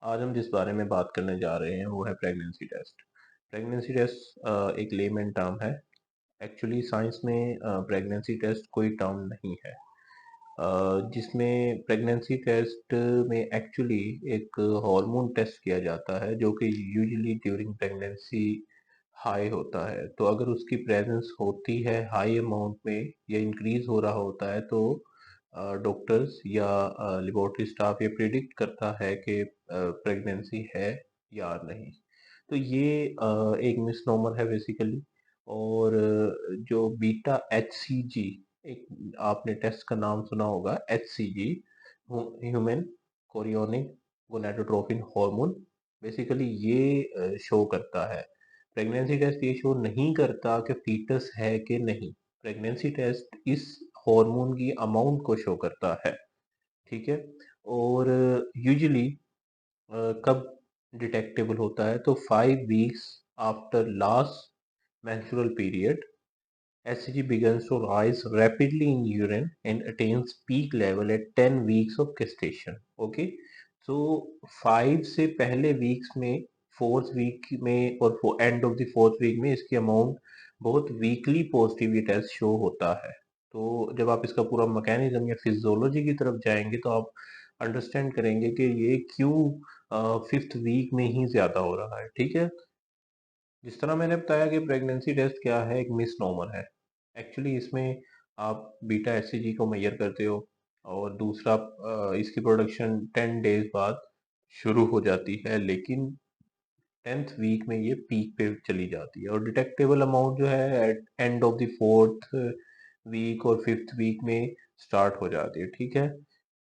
आज हम जिस बारे में बात करने जा रहे हैं वो है प्रेगनेंसी टेस्ट। प्रेगनेंसी टेस्ट एक लेमन टर्म है। एक्चुअली साइंस में प्रेगनेंसी टेस्ट कोई टर्म नहीं है। जिसमें प्रेगनेंसी टेस्ट में एक्चुअली एक हार्मोन टेस्ट किया जाता है जो कि यूजुअली ड्यूरिंग प्रेगनेंसी हाई होता है। तो अगर उसकी प्रेजेंस होती है हाई अमाउंट में या इंक्रीज हो रहा होता है तो डॉक्टर्स या लेबोरेटरी स्टाफ ये प्रिडिक्ट करता है कि प्रेगनेंसी है या नहीं। तो ये एक मिसनोमर है बेसिकली। और जो बीटा एचसीजी, एक आपने टेस्ट का नाम सुना होगा, HCG, human chorionic gonadotropin hormone, basically ये शो करता है। प्रेगनेंसी टेस्ट ये शो नहीं करता कि फीटस है कि नहीं। प्रेगनेंसी टेस्ट इस हार्मोन की अमाउंट को शो करता है। ठीक है। और यूजुअली कब डिटेक्टेबल होता है तो 5 weeks after last menstrual period, HCG begins to rise rapidly in urine and attains peak level at 10 weeks of gestation. Okay, so 5 से पहले वीक्स में, फोर्थ वीक में और end of the fourth week में इसकी अमाउंट बहुत weekly positive ये test show होता है। तो जब आप इसका पूरा मैकेनिज्म या फिजियोलॉजी की तरफ जाएंगे तो आप अंडरस्टैंड करेंगे कि ये क्यों फिफ्थ वीक में ही ज्यादा हो रहा है। ठीक है। जिस तरह मैंने बताया कि प्रेगनेंसी टेस्ट क्या है, एक मिसनोमर है। एक्चुअली इसमें आप बीटा एचसीजी को मेजर करते हो और दूसरा इसकी प्रोडक्शन 10 डेज बाद शुरू हो जाती है, लेकिन 10th वीक में ये पीक पे चली जाती है और डिटेक्टेबल अमाउंट जो है at end of the fourth week और फिफ्थ वीक में स्टार्ट हो जाती है। ठीक है।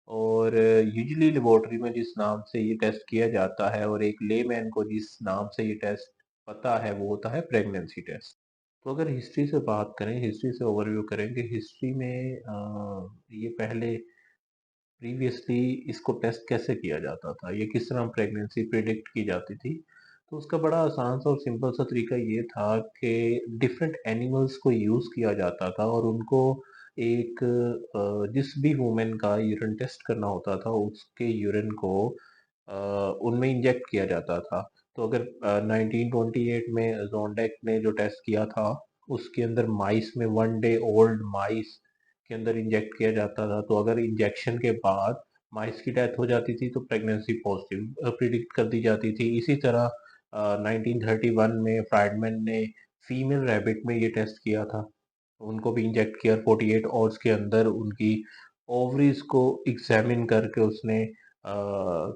और यूजुअली लेबोरेटरी में जिस नाम से ये टेस्ट किया जाता है और एक लेमैन को जिस नाम से ये टेस्ट पता है वो होता है प्रेगनेंसी टेस्ट। तो अगर हिस्ट्री से बात करें, हिस्ट्री से ओवरव्यू करेंगे, हिस्ट्री में ये पहले प्रीवियसली इसको टेस्ट कैसे किया जाता था, ये किस तरह प्रेगनेंसी प्रिडिक्ट की जाती थी। तो उसका बड़ा आसान सा और सिंपल सा तरीका ये था कि डिफरेंट एनिमल्स को यूज़ किया जाता था और उनको एक जिस भी वुमेन का यूरिन टेस्ट करना होता था उसके यूरिन को उनमें इंजेक्ट किया जाता था। तो अगर 1928 में जोंडेक ने जो टेस्ट किया था उसके अंदर माइस में 1 डे ओल्ड माइस के अंदर इंजेक्ट किया जाता था, तो अगर इंजेक्शन के बाद माइस की डेथ हो जाती थी तो प्रेगनेंसी पॉजिटिव प्रिडिक्ट कर दी जाती थी। इसी तरह 1931 में फ्राइडमैन ने फीमेल रैबिट में ये टेस्ट किया था। उनको भी इंजेक्ट किया, 48 आवर्स के अंदर उनकी ओवरीज को एग्जामिन करके उसने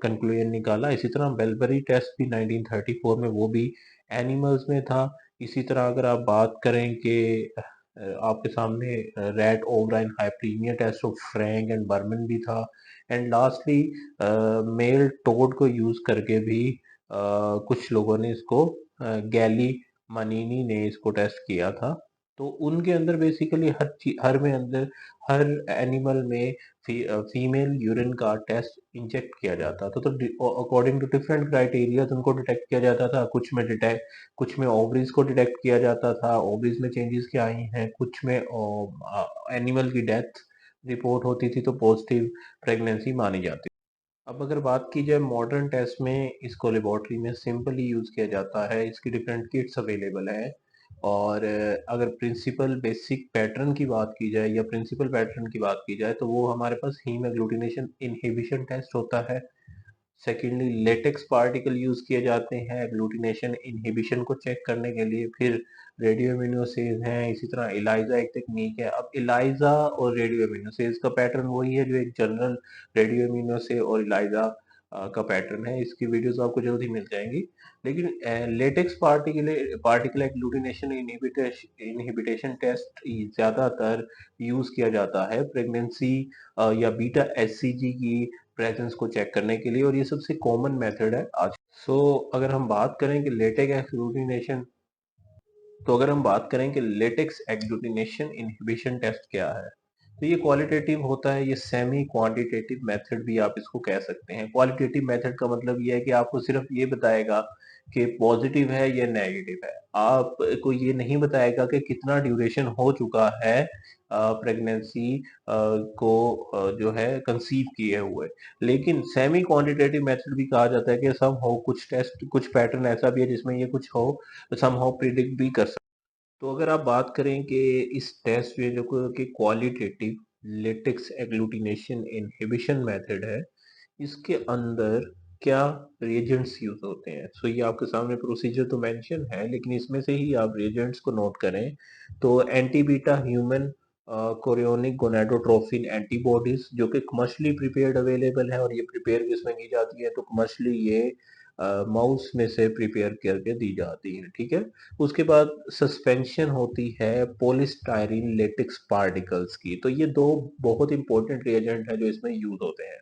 कंक्लूजन निकाला। इसी तरह बेलबरी टेस्ट भी 1934 में, वो भी एनिमल्स में था। इसी तरह अगर आप बात करें कि आपके सामने rat ovarian hyperaemia test of Frank and Berman भी था। एंड लास्टली मेल टोड को यूज करके भी कुछ लोगों ने इसको गैली मनीनी ने इसको टेस्ट किया था। तो उनके अंदर बेसिकली हर चीज, हर में अंदर हर एनिमल में फीमेल यूरिन का टेस्ट इंजेक्ट किया जाता था। तो अकॉर्डिंग टू डिफरेंट क्राइटेरिया उनको डिटेक्ट किया जाता था। कुछ में ओवरीज को डिटेक्ट किया जाता था, ओवरीज में चेंजेस क्या आई हैं, कुछ में एनिमल की डेथ रिपोर्ट होती थी तो पॉजिटिव प्रेगनेंसी मानी जाती। अब अगर बात की जाए मॉडर्न टेस्ट में, इसको लेबोरेटरी में सिंपली यूज किया जाता है। इसकी डिफरेंट किट्स अवेलेबल है। और अगर प्रिंसिपल बेसिक पैटर्न की बात की जाए या प्रिंसिपल पैटर्न की बात की जाए तो वो हमारे पास हीम एग्लूटिनेशन इनहिबिशन टेस्ट होता है। सेकेंडली लेटेक्स पार्टिकल यूज किए जाते हैं एग्लूटिनेशन इनहिबिशन को चेक करने के लिए। फिर रेडियो इम्यूनोसेज हैं। इसी तरह इलाइजा एक टेक्निक है। अब इलाइजा और रेडियो इम्यूनोसेज का पैटर्न वही है जो एक जनरल रेडियो इम्यूनोसे और इलाइजा का पैटर्न है। इसकी वीडियोस आपको जल्द ही मिल जाएंगी। लेकिन लेटेक्स पार्टिकल एग्लूटिनेशन इनहिबिटेशन टेस्ट ज्यादातर यूज किया जाता है प्रेगनेंसी या बीटा एचसीजी की प्रेजेंस को चेक करने के लिए, और ये सबसे कॉमन मेथड है आज। सो अगर हम बात करें कि लेटेक्स एग्लूटिनेशन इनहिबिशन टेस्ट क्या है, तो ये क्वालिटेटिव होता है, ये सेमी क्वांटिटेटिव मेथड भी आप इसको कह सकते हैं। क्वालिटेटिव मेथड का मतलब ये है कि आपको सिर्फ ये बताएगा कि पॉजिटिव है या नेगेटिव है, आपको ये नहीं बताएगा कि कितना ड्यूरेशन हो चुका है प्रेगनेंसी को जो है कंसीव किए हुए। लेकिन सेमी क्वांटिटेटिव मेथड भी कहा जाता है कि सम हो कुछ टेस्ट, कुछ पैटर्न ऐसा भी है जिसमें ये कुछ हो सम हाउ प्रिडिक्ट भी कर सकते। तो अगर आप बात करें कि इस टेस्ट में जो कि qualitative latex agglutination inhibition method है, इसके अंदर क्या रिएजेंट्स यूज होते हैं। सो ये आपके सामने प्रोसीजर तो मेंशन है, लेकिन इसमें से ही आप रिएजेंट्स को नोट करें। तो anti beta human chorionic gonadotrophin antibodies जो कि कमर्शियली प्रिपेयर्ड अवेलेबल है, और ये प्रिपेयर किसमें की जाती है, तो कमर्शियली ये माउस में से प्रिपेयर करके दी जाती है, ठीक है। उसके बाद सस्पेंशन होती है पॉलीस्टायरीन लेटेक्स पार्टिकल्स की। तो ये दो बहुत इंपॉर्टेंट रिएजेंट है जो इसमें यूज होते हैं।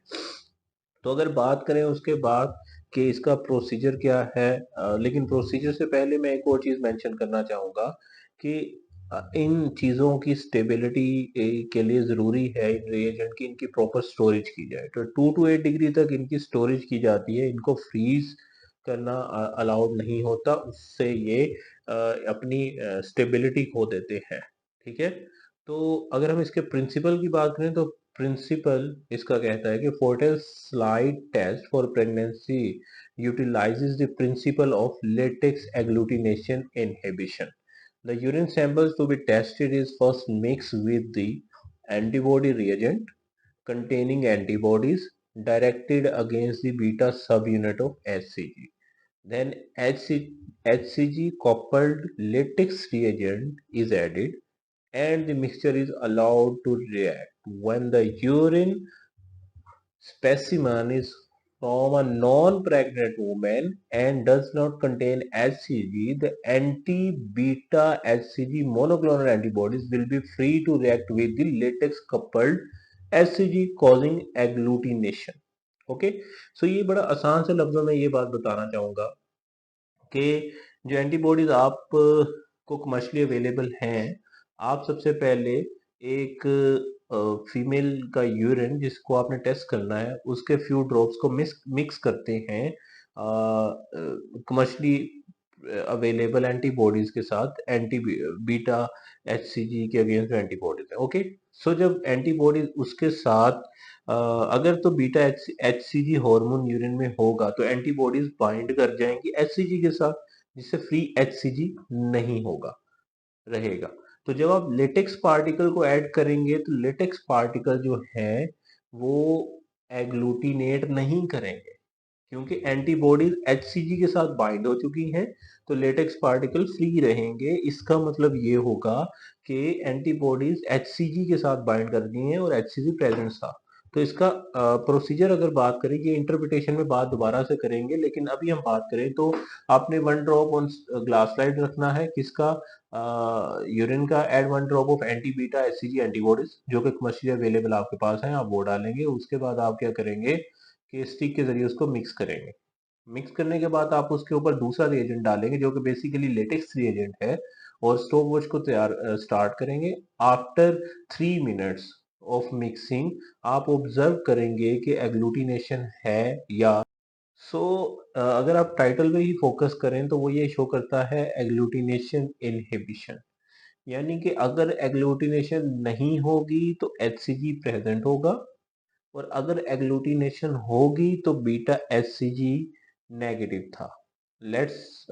तो अगर बात करें उसके बाद कि इसका प्रोसीजर क्या है, लेकिन प्रोसीजर से पहले मैं एक और चीज मेंशन करना चाहूंगा कि इन चीजों की स्टेबिलिटी के लिए जरूरी है इन रिएजेंट की इनकी प्रॉपर स्टोरेज की जाए। तो 2 to 8 डिग्री तक इनकी स्टोरेज की जाती है, इनको फ्रीज करना अलाउड नहीं होता, उससे ये अपनी स्टेबिलिटी खो देते हैं, ठीक है। तो अगर हम इसके प्रिंसिपल की बात करें तो प्रिंसिपल इसका कहता है कि Fortel slide test for pregnancy utilizes the principle of latex agglutination inhibition. The urine samples to be tested is first mixed with the antibody reagent containing antibodies directed against the beta subunit of HCG. Then HCG coupled latex reagent is added and the mixture is allowed to react. When the urine specimen is from a non-pregnant woman and does not contain HCG, the anti-beta HCG monoclonal antibodies will be free to react with the latex coupled HCG causing agglutination. Okay, so ये बड़ा आसान से लफ्जों में ये बात बताना चाहूंगा कि जो एंटीबॉडीज आप को कमर्शियली अवेलेबल हैं, आप सबसे पहले एक फीमेल का यूरिन जिसको आपने टेस्ट करना है उसके फ्यू ड्रॉप्स को मिक्स करते हैं कमर्शियली अवेलेबल एंटीबॉडीज के साथ, एंटी बीटा एचसीजी के अगेंस्ट एंटीबॉडीज है, ओके। सो जब एंटीबॉडीज उसके साथ अगर तो बीटा एचसीजी हार्मोन यूरिन में होगा तो एंटीबॉडीज बाइंड कर जाएंगी एचसीजी के साथ, जिससे फ्री एचसीजी नहीं होगा, रहेगा। तो जब आप लेटेक्स पार्टिकल को ऐड करेंगे तो लेटेक्स पार्टिकल जो है वो एग्लूटिनेट नहीं करेंगे, क्योंकि एंटीबॉडीज एचसीजी के साथ बाइंड हो चुकी हैं, तो लेटेक्स पार्टिकल फ्री रहेंगे। इसका मतलब ये होगा कि एंटीबॉडीज एचसीजी के साथ बाइंड कर दी हैं और एचसीजी प्रेजेंट था। तो इसका प्रोसीजर अगर बात करें, ये इंटरप्रिटेशन में बात दोबारा से करेंगे, लेकिन अभी हम बात करें तो आपने 1 ड्रॉप ऑन ग्लास स्लाइड रखना है किसका, यूरिन का, add 1 drop of anti beta HCG antibodies जो कि कमर्शियली अवेलेबल आपके पास है, आप वो डालेंगे। उसके बाद आप क्या करेंगे कि स्टिक के जरिए उसको मिक्स करेंगे। मिक्स करने के बाद आप उसके ऊपर दूसरा रिएजेंट डालेंगे जो कि बेसिकली लेटेक्स रिएजेंट है, और स्टॉप वॉच को तैयार स्टार्ट करेंगे। आफ्टर 3 मिनट्स ऑफ मिक्सिंग आप ऑब्जर्व करेंगे कि एग्लूटिनेशन है या सो अगर आप टाइटल में ही फोकस करें तो वो ये शो करता है एग्लूटिनेशन इनहिबिशन, यानी कि अगर एग्लूटिनेशन नहीं होगी तो एचसीजी प्रेजेंट होगा, और अगर एग्लूटिनेशन होगी तो बीटा एचसीजी नेगेटिव था। Let's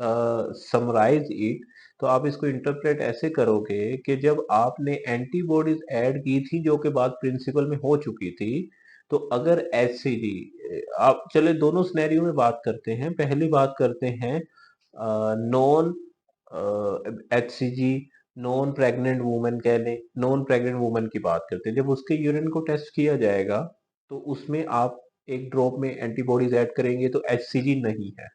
summarise it. तो आप इसको इंटरप्रेट ऐसे करोगे कि जब आपने एंटीबॉडीज ऐड की थी जो कि बात प्रिंसिपल में हो चुकी थी, तो अगर एचसीजी, आप चले दोनों सिनेरियो में बात करते हैं। पहली बात करते हैं non HCG non pregnant women, कह लें नॉन प्रेग्नेंट वुमेन की बात करते हैं। जब उसके यूरिन को टेस्ट किया जाएगा तो उसमें आप 1 ड्रॉप में एंटीबॉडीज ऐड करेंगे तो एचसीजी नहीं है,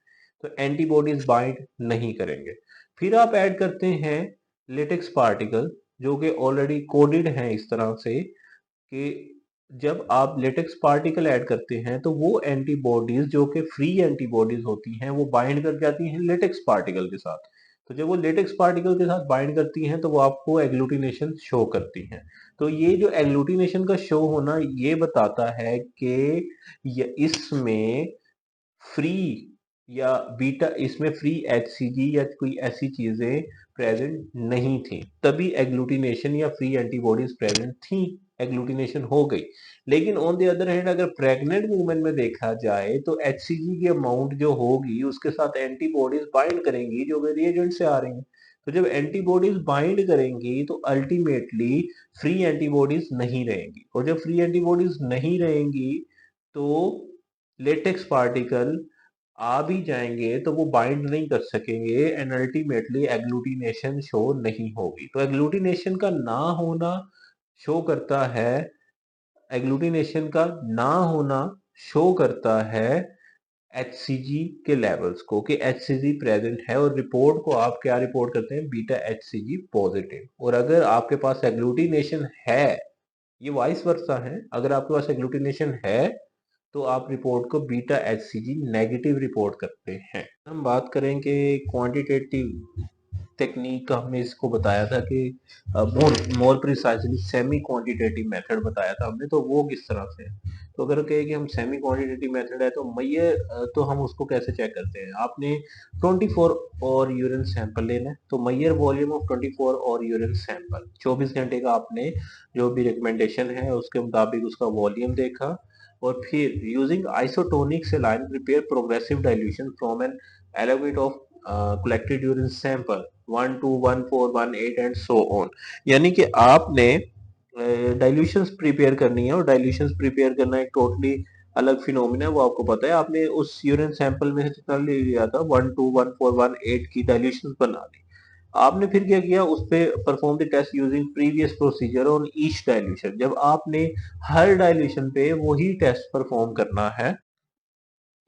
तो एंटीबॉडीज बाइंड नहीं करेंगे। फिर आप ऐड करते हैं लेटेक्स पार्टिकल जो कि ऑलरेडी कोडेड हैं इस तरह से कि जब आप लेटेक्स पार्टिकल ऐड करते हैं तो वो एंटीबॉडीज जो कि फ्री एंटीबॉडीज होती हैं वो बाइंड कर जाती हैं लेटेक्स पार्टिकल के साथ। तो जब वो लेटेक्स पार्टिकल के साथ बाइंड करती हैं तो वो आपको एग्लूटिनेशन शो करती हैं। तो ये जो एग्लूटिनेशन का शो होना ये बताता है कि इसमें फ्री या बीटा इसमें फ्री एचसीजी या कोई ऐसी चीजें प्रेजेंट नहीं थी, तभी एग्लूटिनेशन या फ्री एंटीबॉडीज प्रेजेंट थी, एग्लूटिनेशन हो गई। लेकिन ऑन द अदर हैंड अगर प्रेग्नेंट वुमेन में देखा जाए तो एचसीजी की अमाउंट जो होगी उसके साथ एंटीबॉडीज बाइंड करेंगी जो रिएजेंट से आ रही हैं। तो जब एंटीबॉडीज बाइंड करेंगी तो अल्टीमेटली फ्री एंटीबॉडीज नहीं रहेंगी, और जब फ्री एंटीबॉडीज नहीं रहेंगी तो लेटेक्स पार्टिकल आ भी जाएंगे तो वो बाइंड नहीं कर सकेंगे एंड अल्टीमेटली एग्लूटिनेशन शो नहीं होगी। तो एग्लूटिनेशन का ना होना शो करता है एग्लूटिनेशन का ना होना शो करता है एचसीजी के लेवल्स को, कि एचसीजी प्रेजेंट है, और रिपोर्ट को आप क्या रिपोर्ट करते हैं, बीटा एचसीजी पॉजिटिव। और अगर आपके पास एग्लूटिनेशन है, ये वाइस वर्सा है, अगर आपके पास एग्लूटिनेशन है तो आप रिपोर्ट को बीटा एचसीजी नेगेटिव रिपोर्ट करते हैं। हम बात करेंगे क्वांटिटेटिव टेक्निक का, हमने इसको बताया था कि more more precisely semi quantitative method बताया था हमने, तो वो किस तरह से है। तो अगर कहे कि हम सेमी क्वांटिटेटिव मेथड है तो मैयर तो हम उसको कैसे चेक करते हैं। आपने 24 और यूरिन सैंपल लेना है, तो मैयर वॉल्यूम ऑफ 24 और यूरिन सैंपल 24 घंटे का आपने जो भी रिकमेंडेशन है उसके मुताबिक उसका वॉल्यूम देखा, और फिर using isotonic saline prepare progressive dilution from an aliquot of collected urine sample 1 2 1 4 1 8 and so on. यानी कि आपने डाइल्यूशंस प्रिपेयर करनी है, और डाइल्यूशंस प्रिपेयर करना एक टोटली अलग फिनोमिना है, वो आपको पता है। आपने उस यूरिन सैंपल में से जितना ले लिया था 1 2 1 4 1 8 की डाइल्यूशंस बना ली। आपने फिर क्या किया, उस पे perform the test using previous procedure on each dilution. जब आपने हर डाइल्यूशन पे वही टेस्ट परफॉर्म करना है,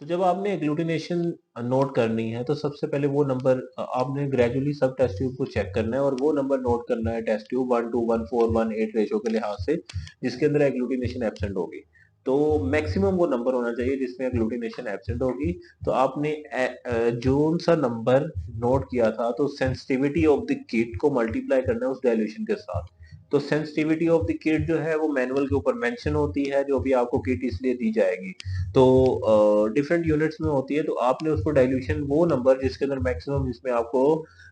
तो जब आपने एग्लूटिनेशन नोट करनी है तो सबसे पहले वो नंबर आपने ग्रेजुअली सब टेस्ट ट्यूब को चेक करना है, और वो नंबर नोट करना है टेस्ट ट्यूब 1 2 1 4 1 8 रेशो के लिहाज से जिसके अंदर एग्लूटिनेशन एब्सेंट होगी। तो मैक्सिमम वो नंबर होना चाहिए जिसमें एग्लूटिनेशन एब्सेंट होगी। तो आपने जो सा नंबर नोट किया था तो सेंसिटिविटी ऑफ द किट को मल्टीप्लाई करना है उस डायल्यूशन के साथ। तो सेंसिटिविटी ऑफ द किट जो है वो मैनुअल के ऊपर मेंशन होती है, जो भी आपको किट इसलिए दी जाएगी तो डिफरेंट यूनिट्स में होती है। तो आपने उसको डाइल्यूशन वो नंबर जिसके अंदर मैक्सिमम जिसमें आपको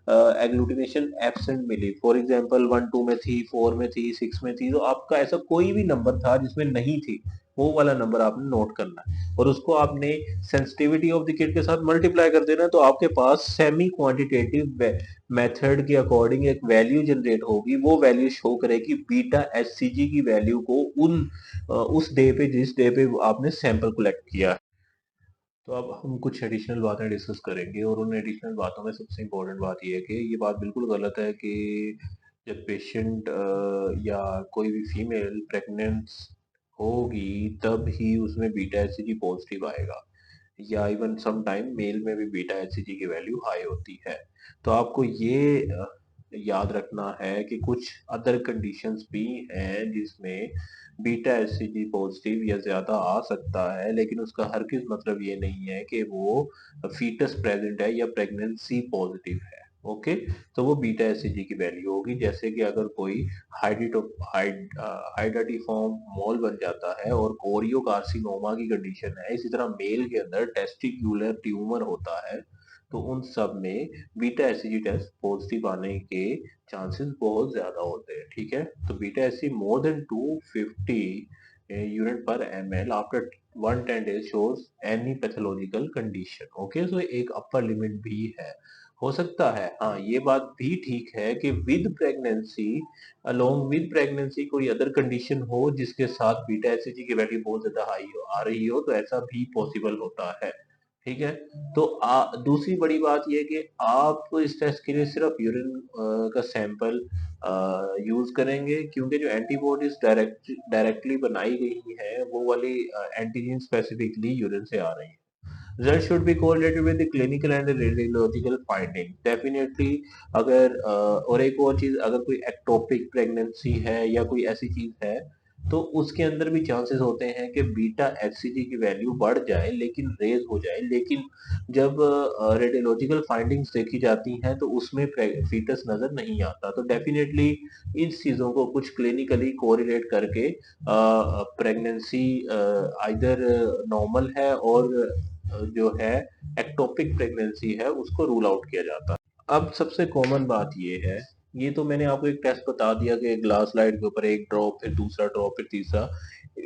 एग्लूटिनेशन एब्सेंट मिली, फॉर एग्जांपल 1 2 में थी, 4 में थी, 6 में थी, तो आपका ऐसा कोई भी नंबर था जिसमें नहीं थी, वो वाला नंबर आपने नोट करना है और उसको आपने सेंसिटिविटी ऑफ द किट के साथ मल्टीप्लाई कर देना है। तो आपके पास सेमी क्वांटिटेटिव मेथड के अकॉर्डिंग एक वैल्यू जनरेट होगी, वो वैल्यू शो करेगी बीटा एचसीजी की वैल्यू को उस डे पे जिस डे पे आपने सैंपल कलेक्ट किया। तो अब हम कुछ एडिशनल बातें डिस्कस करेंगे, और उन एडिशनल बातों में सबसे इम्पोर्टेंट बात यह है कि ये बात बिल्कुल गलत है कि जब पेशेंट या कोई भी फीमेल प्रेग्नेंट होगी तब ही उसमें बीटा एचसीजी पॉजिटिव आएगा, या इवन सम टाइम मेल में भी बीटा एचसीजी की वैल्यू हाई होती है। तो आपको ये याद रखना है कि कुछ अदर कंडीशंस भी हैं जिसमें बीटा एचसीजी पॉजिटिव या ज्यादा आ सकता है, लेकिन उसका हरगिज मतलब ये नहीं है कि वो फीटस प्रेजेंट है या प्रेगनेंसी पॉजिटिव है। ओके, तो वो बीटा एचसीजी की वैल्यू होगी। जैसे कि अगर कोई हाइडाटिफॉर्म मोल बन जाता है और कोरियोकार्सिनोमा की कंडीशन है, इसी तरह मेल के अंदर टेस्टिक्यूलर ट्यूमर होता है, तो उन सब में बीटा एचसीजी टेस्ट पॉजिटिव आने के चांसेस बहुत ज्यादा होते हैं। ठीक है, तो beta HCG more than 250 unit per ml after 110 days shows any pathological condition। Okay, so एक अपर लिमिट भी है। हो सकता है, हाँ ये बात भी ठीक है कि with pregnancy along with pregnancy कोई अदर कंडीशन हो जिसके साथ बीटा एचसीजी की वैल्यू बहुत ज्यादा हाई आ रही हो, तो ऐसा भी पॉसिबल होता है। ठीक है, तो दूसरी बड़ी बात यह कि आप इस टेस्ट के लिए सिर्फ यूरिन का सैंपल यूज करेंगे, क्योंकि जो एंटीबॉडीज डायरेक्टली बनाई गई है वो वाली एंटीजन स्पेसिफिकली यूरिन से आ रही है। Results should be correlated with the clinical and the radiological finding। Definitely अगर और एक और चीज, अगर कोई एक्टोपिक प्रेगनेंसी है या कोई ऐसी चीज है तो उसके अंदर भी चांसेस होते हैं कि बीटा एचसीजी की वैल्यू बढ़ जाए लेकिन रेज हो जाए, लेकिन जब रेडियोलॉजिकल फाइंडिंग्स देखी जाती हैं तो उसमें फीटस नजर नहीं आता। तो डेफिनेटली इन चीजों को कुछ क्लिनिकली कोरिलेट करके प्रेगनेंसी आइदर नॉर्मल है और जो है एक्टोपिक प्रेगनेंसी है उसको रूल आउट किया जाता है। अब सबसे कॉमन बात ये है, ये तो मैंने आपको एक टेस्ट बता दिया कि ग्लास लाइट के ऊपर एक ड्रॉप, फिर दूसरा ड्रॉप, फिर तीसरा।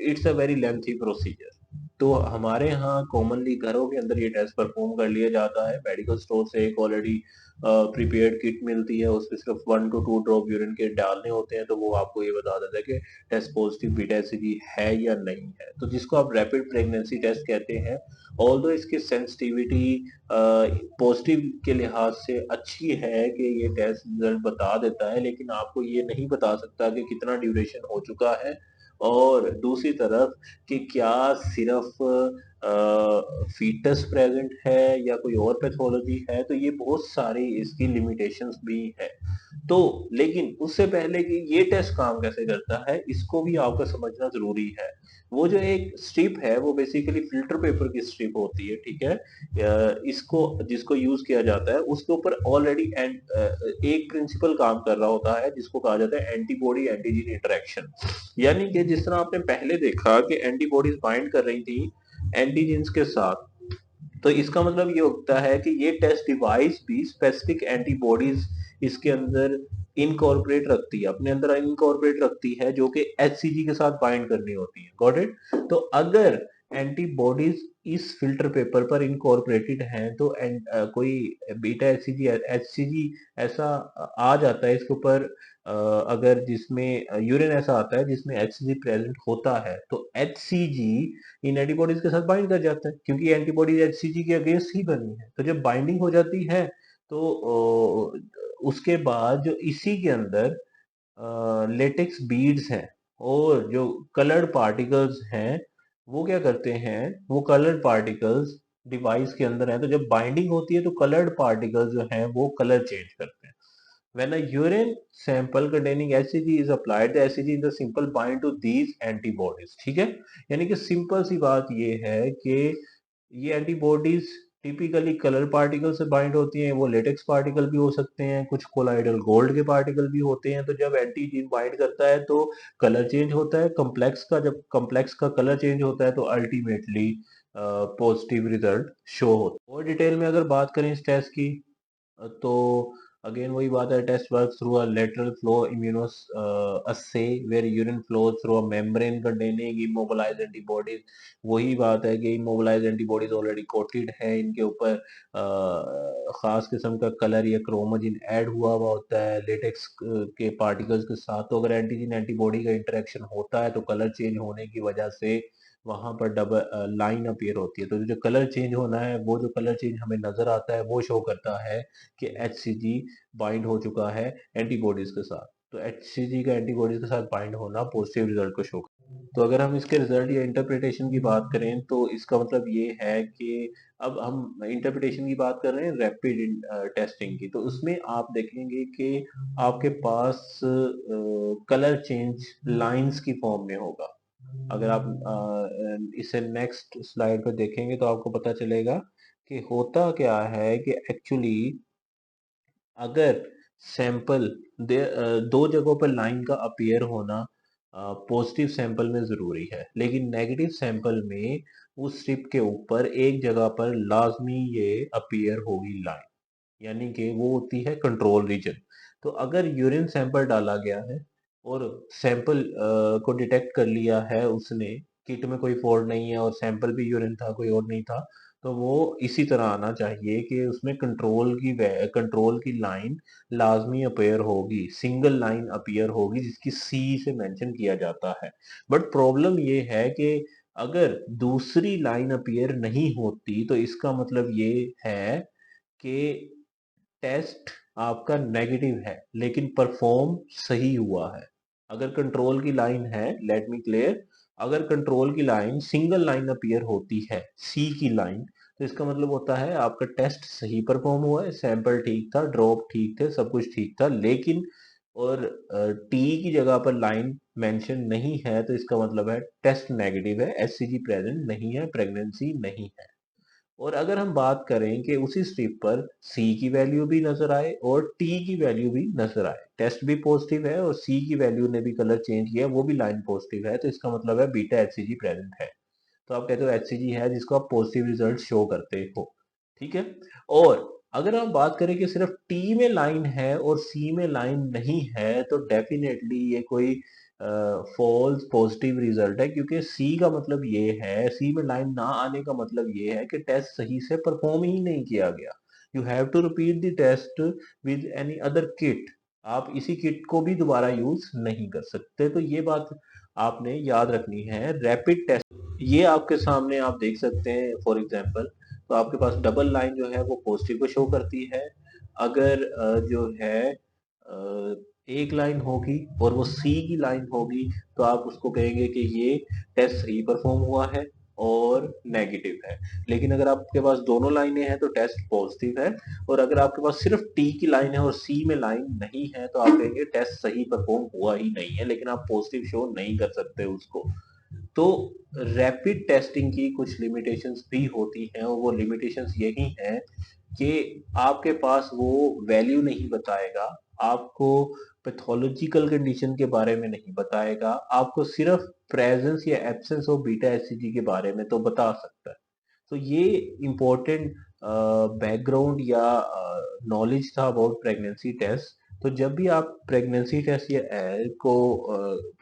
It's a very lengthy procedure. तो हमारे यहाँ कॉमनली घरों के अंदर ये टेस्ट परफॉर्म कर लिया जाता है। मेडिकल स्टोर से एक ऑलरेडी प्रीपेयर्ड किट मिलती है, उसमें सिर्फ 1 to 2 ड्रॉप यूरिन के डालने होते हैं, तो वो आपको ये बता देता है कि टेस्ट पॉजिटिव बीटा एसिडी है या नहीं है। तो जिसको आप रैपिड प्रेगनेंसी टेस्ट कहते हैं, ऑल्दो इसकी सेंसिटिविटी पॉजिटिव के लिहाज से अच्छी है कि ये टेस्ट रिजल्ट बता देता है, लेकिन आपको ये नहीं बता सकता कि कितना ड्यूरेशन हो चुका है। और दूसरी तरफ कि क्या सिर्फ फीटस प्रेजेंट है या कोई और पैथोलॉजी है, तो ये बहुत सारी इसकी लिमिटेशंस भी है। तो लेकिन उससे पहले कि ये टेस्ट काम कैसे करता है इसको भी आपको समझना जरूरी है। वो जो एक स्ट्रिप है वो बेसिकली फिल्टर पेपर की स्ट्रिप होती है, ठीक है। इसको जिसको यूज किया जाता है उसके ऊपर ऑलरेडी एक प्रिंसिपल काम कर रहा होता है जिसको कहा जाता है एंटीबॉडी एंटीजन इंटरेक्शन। यानी कि जिस तरह आपने पहले देखा कि एंटीबॉडीज बाइंड कर रही थी एंटीजेंस के साथ, तो इसका मतलब ये होता है कि ये टेस्ट डिवाइस भी स्पेसिफिक एंटीबॉडीज इसके अंदर इनकॉर्पोरेट रखती है, अपने अंदर इनकॉर्पोरेट रखती है, जो कि एचसीजी के साथ बाइंड करनी होती है। Got it. तो अगर एंटीबॉडीज इस फिल्टर पेपर पर इनकॉर्पोरेटेड हैं तो कोई बीटा एचसीजी एचसीजी ऐसा आ जाता है इसके ऊपर, अगर जिसमें यूरिन ऐसा आता है जिसमें एचसीजी प्रेजेंट होता है, तो एचसीजी इन एंटीबॉडीज के साथ बाइंड कर जाता है, क्योंकि एंटीबॉडीज एचसीजी के अगेंस्ट ही बनी है। तो जब बाइंडिंग हो जाती है तो उसके बाद जो इसी के अंदर लेटेक्स बीड्स हैं और जो कलर्ड पार्टिकल्स हैं, वो क्या करते हैं, वो कलर्ड पार्टिकल्स डिवाइस के अंदर हैं, तो जब बाइंडिंग होती है तो कलर्ड पार्टिकल्स जो हैं वो कलर चेंज करते हैं। When a urine sample containing HCG is applied, the HCG is the simple bind to these antibodies। ठीक है। यानी कि सिंपल सी बात ये है कि ये एंटीबॉडीज टिपिकली कलर पार्टिकल से बाइंड होती हैं, वो लेटेक्स पार्टिकल भी हो सकते हैं, कुछ कोलाइडल गोल्ड के पार्टिकल भी होते हैं। तो जब एंटीजीन बाइंड करता है तो कलर चेंज होता है कम्प्लेक्स का, जब कम्प्लेक्स का कलर चेंज होता है तो अल्टीमेटली पॉजिटिव रिजल्ट शो होता है। और डिटेल में अगर बात करें इस टेस्ट की, तो अगेन वही बात है, test work through a lateral flow immunoassay where urine flows through a membrane containing immobilised antibodies. वही बात है कि इमोबिलाइज्ड एंटीबॉडीज ऑलरेडी कोटेड है, इनके ऊपर खास किस्म का कलर या क्रोमोजिन ऐड हुआ होता है लेटेक्स के पार्टिकल्स के साथ। तो अगर एंटीजन एंटीबॉडी का इंटरेक्शन होता है तो कलर चेंज होने की वजह से वहां पर डबल लाइन अपीयर होती है। तो जो कलर चेंज होना है, वो जो कलर चेंज हमें नजर आता है वो शो करता है कि एचसीजी बाइंड हो चुका है एंटीबॉडीज के साथ। तो एचसीजी का एंटीबॉडीज के साथ बाइंड होना पॉजिटिव रिजल्ट को शो करता है। तो अगर हम इसके रिजल्ट या इंटरप्रिटेशन की बात करें तो इसका मतलब ये है कि अब हम इंटरप्रिटेशन की बात कर रहे हैं रैपिड टेस्टिंग की, तो उसमें आप देखेंगे कि आपके पास कलर चेंज लाइंस की फॉर्म में होगा। अगर आप इसे नेक्स्ट स्लाइड पर देखेंगे तो आपको पता चलेगा कि होता क्या है कि एक्चुअली अगर सैंपल दो जगहों पर लाइन का अपीयर होना पॉजिटिव सैंपल में जरूरी है, लेकिन नेगेटिव सैंपल में उस स्ट्रिप के ऊपर एक जगह पर लाजमी ये अपीयर होगी लाइन, यानी कि वो होती है कंट्रोल रीजन। तो अगर यूरिन सैंपल डाला गया है और सैंपल को डिटेक्ट कर लिया है उसने, किट में कोई फॉल्ट नहीं है और सैंपल भी यूरिन था कोई और नहीं था, तो वो इसी तरह आना चाहिए कि उसमें कंट्रोल की लाइन लाजमी अपीयर होगी, सिंगल लाइन अपीयर होगी जिसकी सी से मेंशन किया जाता है। बट प्रॉब्लम ये है कि अगर दूसरी लाइन अपीयर नहीं होती तो इसका मतलब ये है कि टेस्ट आपका नेगेटिव है लेकिन परफॉर्म सही हुआ है। अगर कंट्रोल की लाइन है, लेट मी क्लियर, अगर कंट्रोल की लाइन सिंगल लाइन अपीयर होती है सी की लाइन, तो इसका मतलब होता है आपका टेस्ट सही परफॉर्म हुआ है, सैंपल ठीक था, ड्रॉप ठीक थे, सब कुछ ठीक था, लेकिन और टी की जगह पर लाइन मेंशन नहीं है तो इसका मतलब है टेस्ट नेगेटिव है, एचसीजी प्रेजेंट नहीं है, प्रेगनेंसी नहीं है। और अगर हम बात करें कि उसी स्ट्रिप पर सी की वैल्यू भी नजर आए और टी की वैल्यू भी नजर आए, टेस्ट भी पॉजिटिव है और सी की वैल्यू ने भी कलर चेंज किया, वो भी लाइन पॉजिटिव है, तो इसका मतलब है बीटा एचसीजी प्रेजेंट है। तो आप कहते हो एचसीजी है जिसको आप पॉजिटिव रिजल्ट शो करते हो। ठीक है। और अगर हम बात करें कि सिर्फ टी में लाइन है और सी में लाइन नहीं है, तो डेफिनेटली ये कोई फॉल्स पॉजिटिव रिजल्ट है, क्योंकि सी का मतलब ये है, सी में लाइन ना आने का मतलब ये है कि टेस्ट सही से परफॉर्म ही नहीं किया गया। You have to repeat the test with any other kit. आप इसी किट को भी दोबारा यूज नहीं कर सकते, तो ये बात आपने याद रखनी है। रैपिड टेस्ट ये आपके सामने आप देख सकते हैं फॉर एग्जांपल, तो आपके पास डबल लाइन जो है वो पॉजिटिव को शो करती है। अगर जो है एक लाइन होगी और वो सी की लाइन होगी, तो आप उसको कहेंगे कि ये टेस्ट सही परफॉर्म हुआ है और नेगेटिव है। लेकिन अगर आपके पास दोनों लाइनें हैं तो टेस्ट पॉजिटिव है। और अगर आपके पास सिर्फ टी की लाइन है और सी में लाइन नहीं है, तो आप कहेंगे टेस्ट सही परफॉर्म हुआ ही नहीं है, लेकिन आप पॉजिटिव शो नहीं कर सकते उसको। तो रैपिड टेस्टिंग की कुछ लिमिटेशंस भी होती हैं, और वो लिमिटेशंस यही हैं कि आपके पास वो वैल्यू नहीं बताएगा, आपको पैथोलॉजिकल कंडीशन के बारे में नहीं बताएगा, आपको सिर्फ प्रेजेंस या एब्सेंस ऑफ बीटा एचसीजी के बारे में तो बता सकता है। तो ये इम्पोर्टेंट बैकग्राउंड या नॉलेज था अबाउट प्रेगनेंसी टेस्ट। तो जब भी आप प्रेगनेंसी टेस्ट या को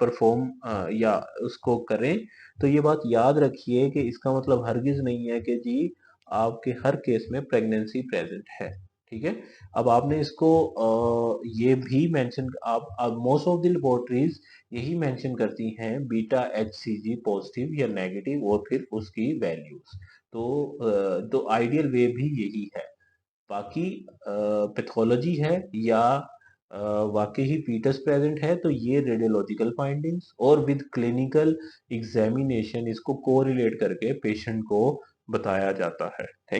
परफॉर्म या उसको करें, तो ये बात याद रखिए कि इसका मतलब हरगिज नहीं है कि जी आपके हर केस में प्रेगनेंसी प्रेजेंट है। ठीक है। अब आपने इसको ये भी मेंशन, आप मोस्ट ऑफ द लेबोरेटरीज यही मेंशन करती हैं बीटा एचसीजी पॉजिटिव या नेगेटिव और फिर उसकी वैल्यूज। तो आइडियल वे भी यही है। बाकी पैथोलॉजी है या वाकई ही फीटस प्रेजेंट है, तो ये रेडियोलॉजिकल फाइंडिंग्स और विद क्लिनिकल एग्जामिनेशन इसको कोरिलेट करके पेशेंट को बताया जाता है।